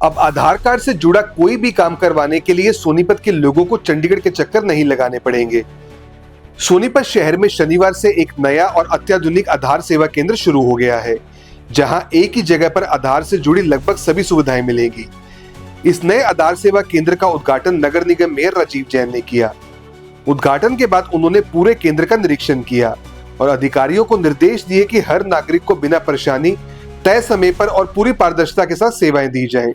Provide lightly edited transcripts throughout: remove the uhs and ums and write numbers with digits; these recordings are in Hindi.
अब आधार कार्ड से जुड़ा कोई भी काम करवाने के लिए सोनीपत के लोगों को चंडीगढ़ के चक्कर नहीं लगाने पड़ेंगे। सोनीपत शहर में शनिवार से एक नया और अत्याधुनिक आधार सेवा केंद्र शुरू हो गया है, जहां एक ही जगह पर आधार से जुड़ी लगभग सभी सुविधाएं मिलेंगी। इस नए आधार सेवा केंद्र का उद्घाटन नगर निगम मेयर राजीव जैन ने किया। उद्घाटन के बाद उन्होंने पूरे केंद्र का निरीक्षण किया और अधिकारियों को निर्देश दिए कि हर नागरिक को बिना परेशानी तय समय पर और पूरी पारदर्शिता के साथ सेवाएं दी जाएं।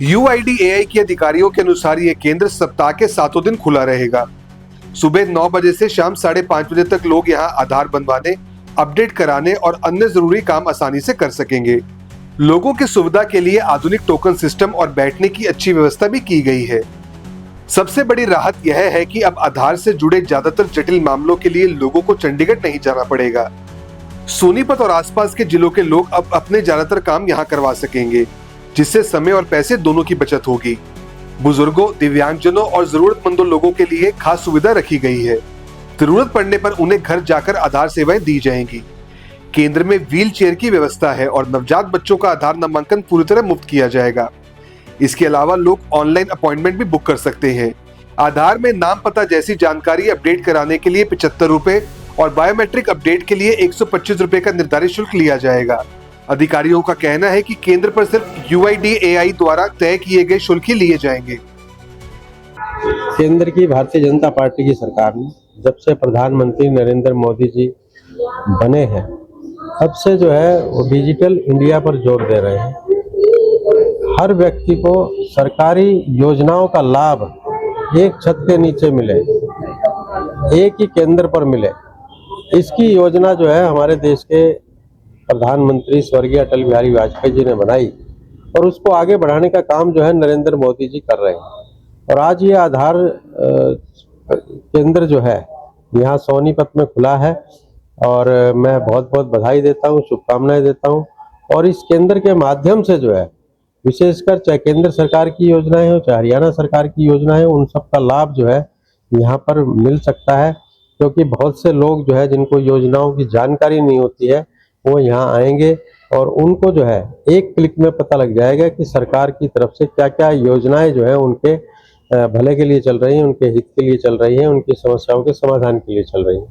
UIDAI के अधिकारियों के अनुसार यह केंद्र सप्ताह के 7 दिन खुला रहेगा। सुबह 9 बजे से शाम 5:30 बजे तक लोग यहां आधार बनवाने, अपडेट कराने और अन्य जरूरी काम आसानी से कर सकेंगे। लोगों की सुविधा के लिए आधुनिक टोकन सिस्टम और बैठने की अच्छी व्यवस्था भी की गई है। सबसे बड़ी राहत यह है कि अब आधार से जुड़े ज्यादातर जटिल मामलों के लिए लोगों को चंडीगढ़ नहीं जाना पड़ेगा। सोनीपत और आसपास के जिलों के लोग अब अपने ज्यादातर काम यहां करवा सकेंगे, जिससे समय और पैसे दोनों की बचत होगी। बुजुर्गों, दिव्यांगजनों और जरूरतमंदों लोगों के लिए खास सुविधा रखी गई है। जरूरत पड़ने पर उन्हें घर जाकर आधार सेवाएं दी जाएंगी। केंद्र में व्हील चेयर की व्यवस्था है और नवजात बच्चों का आधार नामांकन पूरी तरह मुफ्त किया जाएगा। इसके अलावा लोग ऑनलाइन अपॉइंटमेंट भी बुक कर सकते हैं। आधार में नाम, पता जैसी जानकारी अपडेट कराने के लिए 75 रुपए और बायोमेट्रिक अपडेट के लिए 125 रुपए का निर्धारित शुल्क लिया जाएगा। अधिकारियों का कहना है कि केंद्र पर सिर्फ UIDAI द्वारा तय किए गए शुल्क ही लिए जाएंगे। केंद्र की भारतीय जनता पार्टी की सरकार ने जब से प्रधानमंत्री नरेंद्र मोदी जी बने हैं, तब से जो है वो डिजिटल इंडिया पर जोर दे रहे हैं। हर व्यक्ति को सरकारी योजनाओं का लाभ एक छत के नीचे मिले, एक ही केंद्र पर मिले, इसकी योजना जो है हमारे देश के प्रधानमंत्री स्वर्गीय अटल बिहारी वाजपेयी जी ने बनाई और उसको आगे बढ़ाने का काम जो है नरेंद्र मोदी जी कर रहे हैं। और आज ये आधार केंद्र जो है यहाँ सोनीपत में खुला है और मैं बहुत बहुत बधाई देता हूँ, शुभकामनाएं देता हूँ। और इस केंद्र के माध्यम से जो है विशेषकर चाहे केंद्र सरकार की योजनाएं हो चाहे हरियाणा सरकार की योजनाएं हो, उन सब का लाभ जो है यहाँ पर मिल सकता है, क्योंकि बहुत से लोग जो है जिनको योजनाओं की जानकारी नहीं होती है वो यहाँ आएंगे और उनको जो है एक क्लिक में पता लग जाएगा कि सरकार की तरफ से क्या क्या योजनाएं जो है उनके भले के लिए चल रही हैं, उनके हित के लिए चल रही हैं, उनकी समस्याओं के समाधान के लिए चल रही हैं।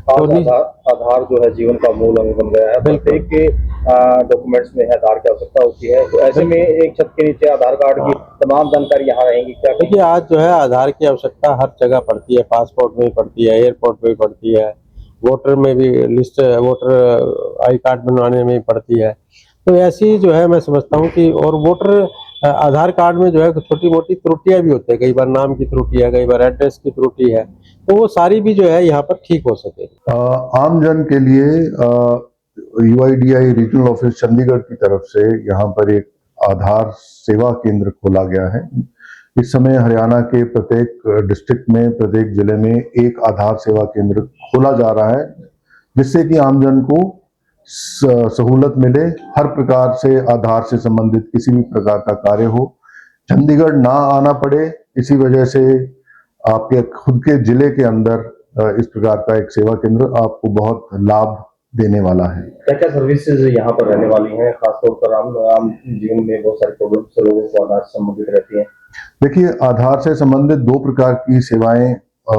आज आधार जो है जीवन का मूल अंग बन गया है। प्रत्येक के डॉक्यूमेंट्स में आधार की आवश्यकता होती है, तो ऐसे में एक छत के नीचे आधार कार्ड की तमाम जानकारी यहाँ रहेंगी क्या? देखिए, आज जो है आधार की आवश्यकता हर जगह पड़ती है, पासपोर्ट में भी पड़ती है, एयरपोर्ट में भी पड़ती है, वोटर में भी लिस्ट, वोटर आई कार्ड बनवाने में भी पड़ती है। तो ऐसी जो है मैं समझता हूँ कि और वोटर आधार कार्ड में जो है छोटी मोटी त्रुटियां भी होती है, कई बार नाम की त्रुटि है, कई बार एड्रेस की त्रुटि है, तो वो सारी भी जो है यहाँ पर ठीक हो सके। आम जन के लिए UIDAI रीजनल ऑफिस चंडीगढ़ की तरफ से यहाँ पर एक आधार सेवा केंद्र खोला गया है। इस समय हरियाणा के प्रत्येक डिस्ट्रिक्ट में, प्रत्येक जिले में एक आधार सेवा केंद्र खोला जा रहा है, जिससे कि आमजन को सहूलत मिले। हर प्रकार से आधार से संबंधित किसी भी प्रकार का कार्य हो, चंडीगढ़ ना आना पड़े। इसी वजह से आपके खुद के जिले के अंदर इस प्रकार का एक सेवा केंद्र आपको बहुत लाभ देने वाला है। क्या क्या सर्विसेज यहाँ पर रहने वाली हैं? खासतौर पर आम जीवन में बहुत सारे प्रॉब्लम्स लोगों को आधार से संबंधित रहती हैं। देखिए, आधार से संबंधित 2 प्रकार की सेवाएं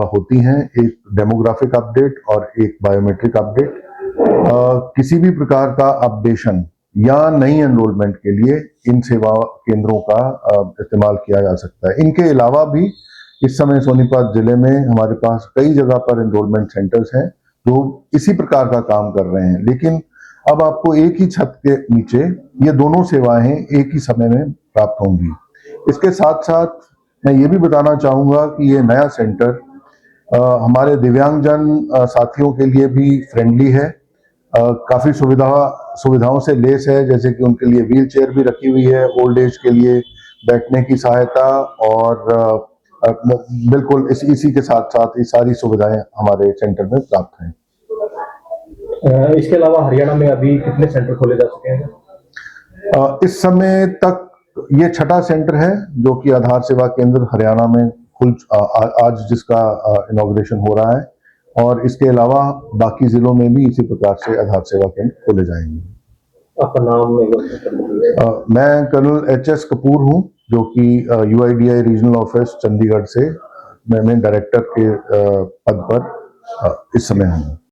होती हैं, एक डेमोग्राफिक अपडेट और एक बायोमेट्रिक अपडेट। किसी भी प्रकार का अपडेशन या नई एनरोलमेंट के लिए इन सेवा केंद्रों का इस्तेमाल किया जा सकता है। इनके अलावा भी इस समय सोनीपत जिले में हमारे पास कई जगह पर एनरोलमेंट सेंटर्स हैं जो इसी प्रकार का काम कर रहे हैं, लेकिन अब आपको एक ही छत के नीचे ये दोनों सेवाएं एक ही समय में प्राप्त होंगी। इसके साथ साथ मैं ये भी बताना चाहूँगा कि ये नया सेंटर हमारे दिव्यांगजन साथियों के लिए भी फ्रेंडली है, काफ़ी सुविधाओं से लेस है, जैसे कि उनके लिए व्हील चेयर भी रखी हुई है, ओल्ड एज के लिए बैठने की सहायता, और बिल्कुल इसी के साथ साथ ये सारी सुविधाएं हमारे सेंटर में प्राप्त हैं। इसके अलावा हरियाणा में अभी कितने सेंटर खोले जा चुके हैं? इस समय तक ये 6ठा सेंटर है जो कि आधार सेवा केंद्र हरियाणा में आज जिसका इनॉग्रेशन हो रहा है, और इसके अलावा बाकी जिलों में भी इसी प्रकार से आधार सेवा केंद्र खोले जाएंगे। आपका नाम एक बार कर दीजिए। मैं कर्नल एच.एस. कपूर हूं, जो कि UIDAI रीजनल ऑफिस चंडीगढ़ से मैं डायरेक्टर के पद पर इस समय हूं।